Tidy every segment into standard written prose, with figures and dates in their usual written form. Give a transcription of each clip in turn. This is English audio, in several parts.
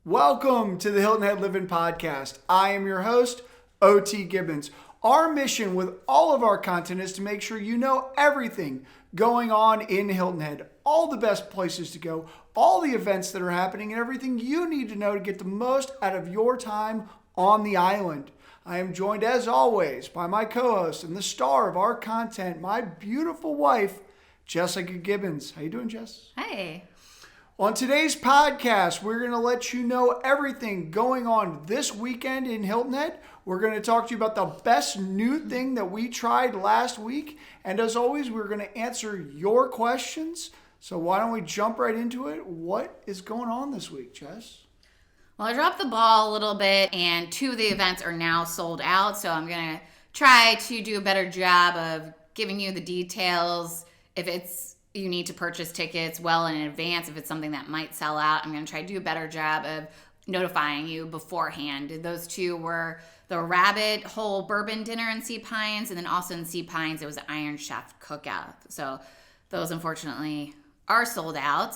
Welcome to the Hilton Head Podcast. I am your host, O.T. Gibbons. Our mission with all of our content is to make sure you know everything going on in Hilton Head, all the best places to go, all the events that are happening, and everything you need to know to get the most out of your time on the island. I am joined, as always, by my co-host and the star of our content, my beautiful wife, Jessica Gibbons. How you doing, Jess? Hey. On today's podcast, we're going to let you know everything going on this weekend in Hilton Head. We're going to talk to you about the best new thing that we tried last week. And as always, we're going to answer your questions. So why don't we jump right into it? What is going on this week, Jess? Well, I dropped the ball a little bit, and 2 of the events are now sold out. So I'm going to try to do a better job of giving you the details. If you need to purchase tickets well in advance, if it's something that might sell out, I'm going to try to do a better job of notifying you beforehand. Those 2 were the Rabbit Hole Bourbon Dinner in Sea Pines, and then also in Sea Pines, it was the Iron Chef Cookout. So those, unfortunately, are sold out.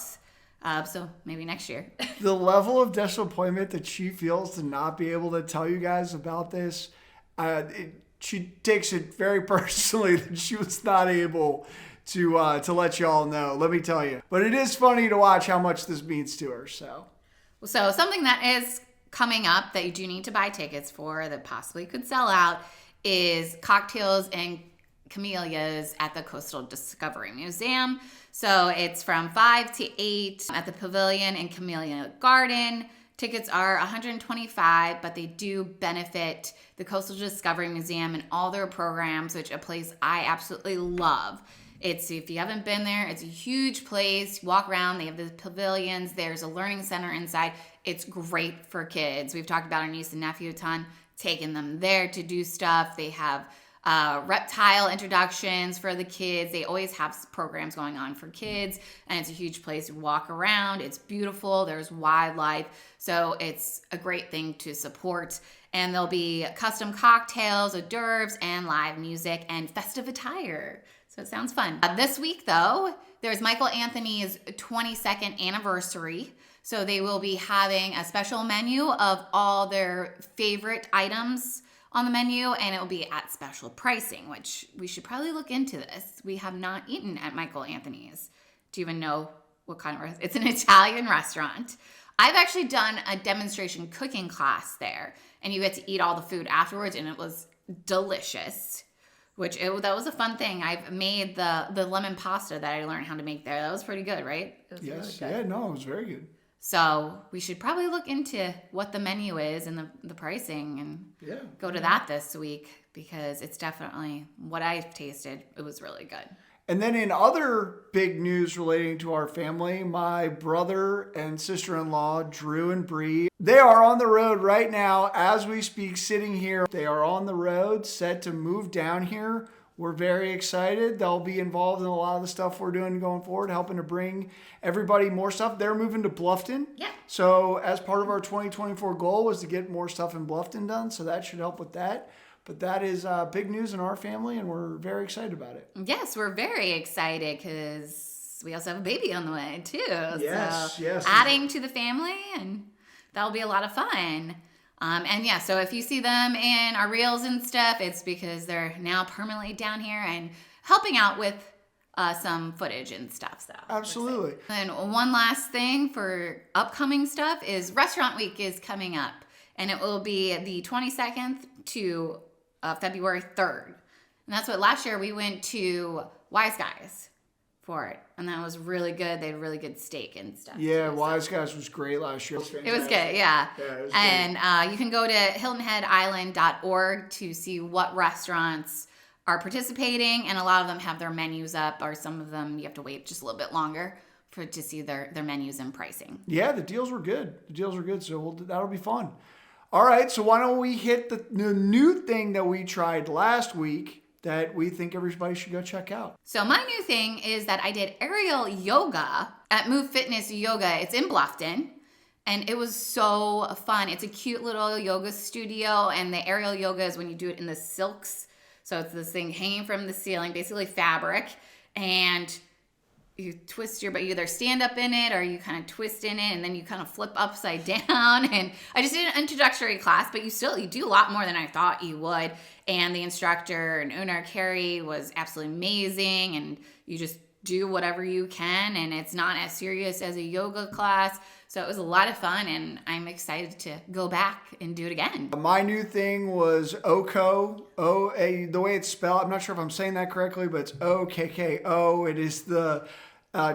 So maybe next year. The level of disappointment that she feels to not be able to tell you guys about this, she takes it very personally that she was not able to let you all know, let me tell you. But it is funny to watch how much this means to her. So something that is coming up that you do need to buy tickets for that possibly could sell out is cocktails and camellias at the Coastal Discovery Museum. So it's from 5 to 8 at the Pavilion and Camellia Garden. Tickets are $125, but they do benefit the Coastal Discovery Museum and all their programs, which a place I absolutely love. If you haven't been there, it's a huge place. You walk around, they have the pavilions, there's a learning center inside. It's great for kids. We've talked about our niece and nephew a ton, taking them there to do stuff. They have reptile introductions for the kids. They always have programs going on for kids, and it's a huge place to walk around. It's beautiful. There's wildlife. So it's a great thing to support. And there'll be custom cocktails, hors d'oeuvres, and live music and festive attire. So it sounds fun. This week, though, there's Michael Anthony's 22nd anniversary. So they will be having a special menu of all their favorite items on the menu, and it will be at special pricing, which we should probably look into this. We have not eaten at Michael Anthony's. Do you even know what kind of restaurant? It's an Italian restaurant. I've actually done a demonstration cooking class there, and you get to eat all the food afterwards, and it was delicious. That was a fun thing. I've made the lemon pasta that I learned how to make there. That was pretty good, right? Yes, really good. It was very good. So we should probably look into what the menu is and the pricing and go to that this week, because it's definitely what I've tasted. It was really good. And then in other big news relating to our family, my brother and sister-in-law, Drew and Bree, they are on the road right now as we speak, sitting here. They are on the road, set to move down here. We're very excited. They'll be involved in a lot of the stuff we're doing going forward, helping to bring everybody more stuff. They're moving to Bluffton. Yeah. So as part of our 2024 goal was to get more stuff in Bluffton done. So that should help with that. But that is big news in our family, and we're very excited about it. Yes, we're very excited because we also have a baby on the way, too. Yes. Adding to the family, and that'll be a lot of fun. So if you see them in our reels and stuff, it's because they're now permanently down here and helping out with some footage and stuff. So absolutely. And one last thing for upcoming stuff is Restaurant Week is coming up, and it will be the 22nd to February 3rd. And that's what last year we went to Wise Guys for it, and that was really good. They had really good steak and stuff. Yeah, Wise Guys was great last year. It was good, yeah. It was and you can go to hiltonheadisland.org to see what restaurants are participating, and a lot of them have their menus up, or some of them you have to wait just a little bit longer to see their menus and pricing. Yeah, the deals were good. So that'll be fun. All right, so why don't we hit the new thing that we tried last week that we think everybody should go check out. So my new thing is that I did aerial yoga at Move Fitness Yoga. It's in Bluffton, and it was so fun. It's a cute little yoga studio, and the aerial yoga is when you do it in the silks. So it's this thing hanging from the ceiling, basically fabric, and you twist but you either stand up in it or you kind of twist in it and then you kind of flip upside down. And I just did an introductory class, but you do a lot more than I thought you would. And the instructor and owner, Carrie, was absolutely amazing. And you just do whatever you can. And it's not as serious as a yoga class. So it was a lot of fun, and I'm excited to go back and do it again. My new thing was Oko. The way it's spelled, I'm not sure if I'm saying that correctly, but it's O-K-K-O. It is the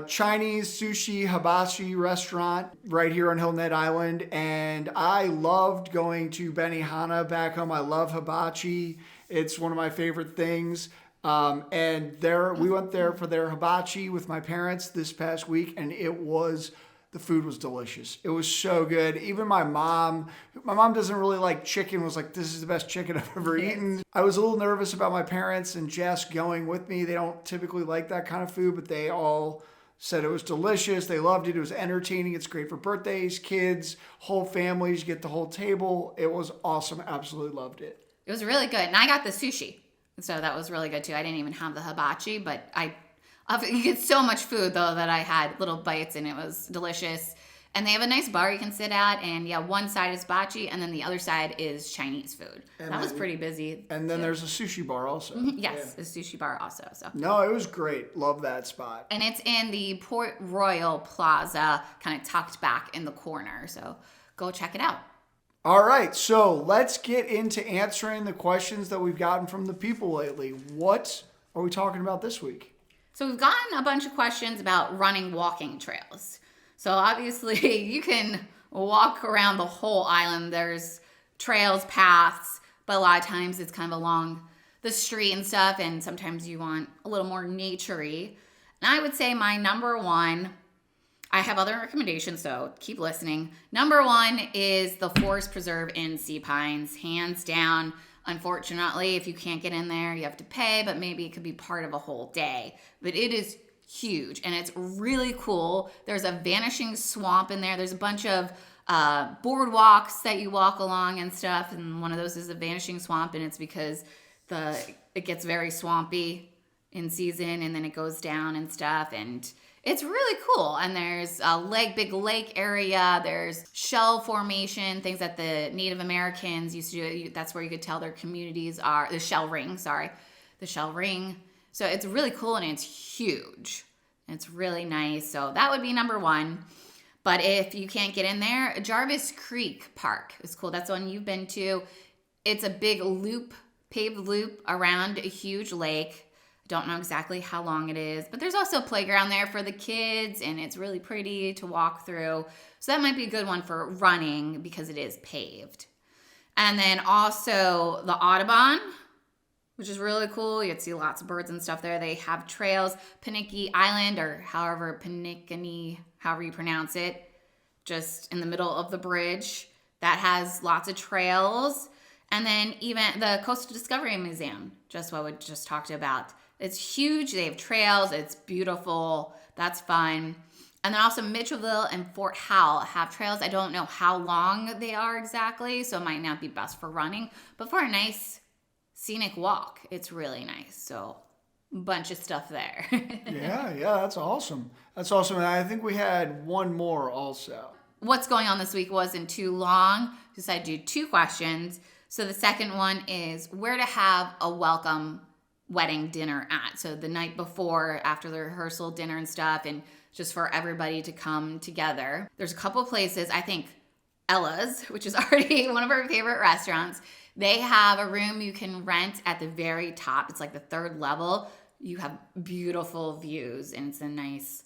Chinese sushi hibachi restaurant right here on Hilton Head Island. And I loved going to Benihana back home. I love hibachi. It's one of my favorite things. And we went there for their hibachi with my parents this past week, and the food was delicious. It was so good. Even my mom doesn't really like chicken, was like, this is the best chicken I've ever eaten. I was a little nervous about my parents and Jess going with me. They don't typically like that kind of food, but they all said it was delicious. They loved it. It was entertaining. It's great for birthdays, kids, whole families. You get the whole table. It was awesome. Absolutely loved it. It was really good. And I got the sushi. So that was really good too. I didn't even have the hibachi, but you get so much food though that I had little bites and it was delicious. And they have a nice bar you can sit at, and one side is hibachi and then the other side is Chinese food. And that was pretty busy. And then there's a sushi bar also. Yes, a sushi bar also. So no, it was great. Love that spot. And it's in the Port Royal Plaza, kind of tucked back in the corner. So go check it out. All right, so let's get into answering the questions that we've gotten from the people lately. What are we talking about this week? So we've gotten a bunch of questions about walking trails. So obviously you can walk around the whole island. There's trails, paths, but a lot of times it's kind of along the street and stuff, and sometimes you want a little more nature-y. And I would say my number one, I have other recommendations, so keep listening. Number one is the Forest Preserve in Sea Pines, hands down. Unfortunately, if you can't get in there, you have to pay, but maybe it could be part of a whole day. But it is huge, and it's really cool. There's a vanishing swamp in there. There's a bunch of boardwalks that you walk along and stuff, and one of those is a vanishing swamp, and it's because it gets very swampy in season, and then it goes down and stuff, and it's really cool. And there's a big lake area. There's shell formation, things that the Native Americans used to do. That's where you could tell their communities are. The shell ring. So it's really cool, and it's huge. It's really nice. So that would be number one. But if you can't get in there, Jarvis Creek Park is cool. That's one you've been to. It's a big paved loop around a huge lake. Don't know exactly how long it is, but there's also a playground there for the kids, and it's really pretty to walk through. So that might be a good one for running because it is paved. And then also the Audubon, which is really cool. You get to see lots of birds and stuff there. They have trails, Panicki Island, or however you pronounce it, just in the middle of the bridge. That has lots of trails. And then even the Coastal Discovery Museum, just what we just talked about. It's huge. They have trails. It's beautiful. That's fun. And then also Mitchellville and Fort Howell have trails. I don't know how long they are exactly, so it might not be best for running. But for a nice scenic walk, it's really nice. So a bunch of stuff there. Yeah, that's awesome. That's awesome. And I think we had one more also. What's going on this week wasn't too long. Decided to do 2 questions. So the second one is where to have a welcome wedding dinner at. So the night before, after the rehearsal dinner and stuff, and just for everybody to come together. There's a couple places. I think Ella's, which is already one of our favorite restaurants, they have a room you can rent at the very top. It's like the 3rd level. You have beautiful views, and it's a nice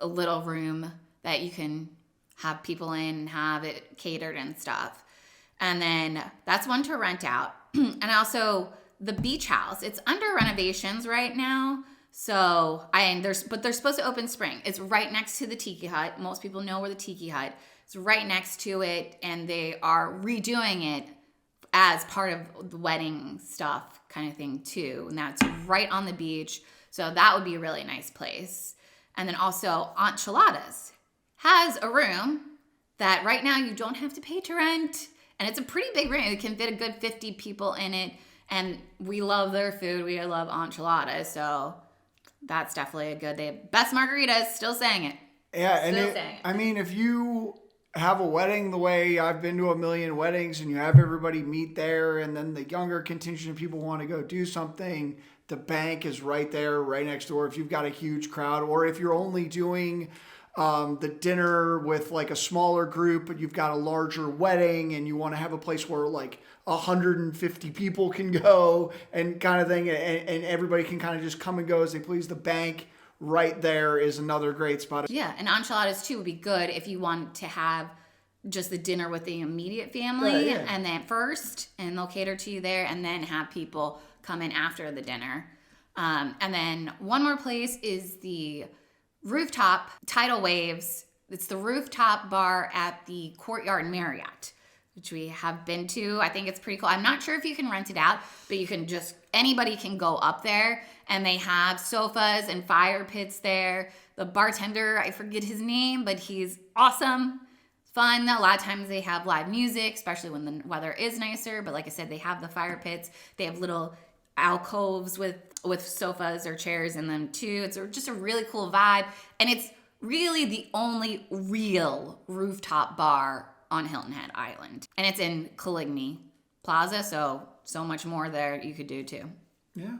little room that you can have people in and have it catered and stuff. And then that's one to rent out. And also the beach house. It's under renovations right now. So they're supposed to open spring. It's right next to the Tiki Hut. Most people know where the Tiki Hut. It's right next to it, and they are redoing it as part of the wedding stuff kind of thing too. And that's right on the beach. So that would be a really nice place. And then also Enchiladas has a room that right now you don't have to pay to rent. And it's a pretty big room. It can fit a good 50 people in it. And we love their food. We love enchiladas. So That's definitely a good. They have best margaritas. Still saying it. Yeah, and Still saying it. I mean, if you have a wedding the way I've been to a million weddings and you have everybody meet there and then the younger contingent of people want to go do something, the bank is right there, right next door if you've got a huge crowd, or if you're only doing the dinner with like a smaller group, but you've got a larger wedding and you want to have a place where like 150 people can go and kind of thing, and everybody can kind of just come and go as they please. The bank right there is another great spot. Yeah, and enchiladas too would be good if you want to have just the dinner with the immediate family, yeah. and then first, and they'll cater to you there, and then have people come in after the dinner. And then one more place is the rooftop Tidal Waves. It's the rooftop bar at the Courtyard Marriott, which we have been to. I think it's pretty cool. I'm not sure if you can rent it out, but you can just, anybody can go up there, and they have sofas and fire pits there. The bartender, I forget his name, but he's awesome. Fun. A lot of times they have live music, especially when the weather is nicer. But like I said, they have the fire pits. They have little alcoves with sofas or chairs in them too. It's just a really cool vibe. And it's really the only real rooftop bar on Hilton Head Island. And it's in Coligny Plaza, so much more there you could do too. Yeah.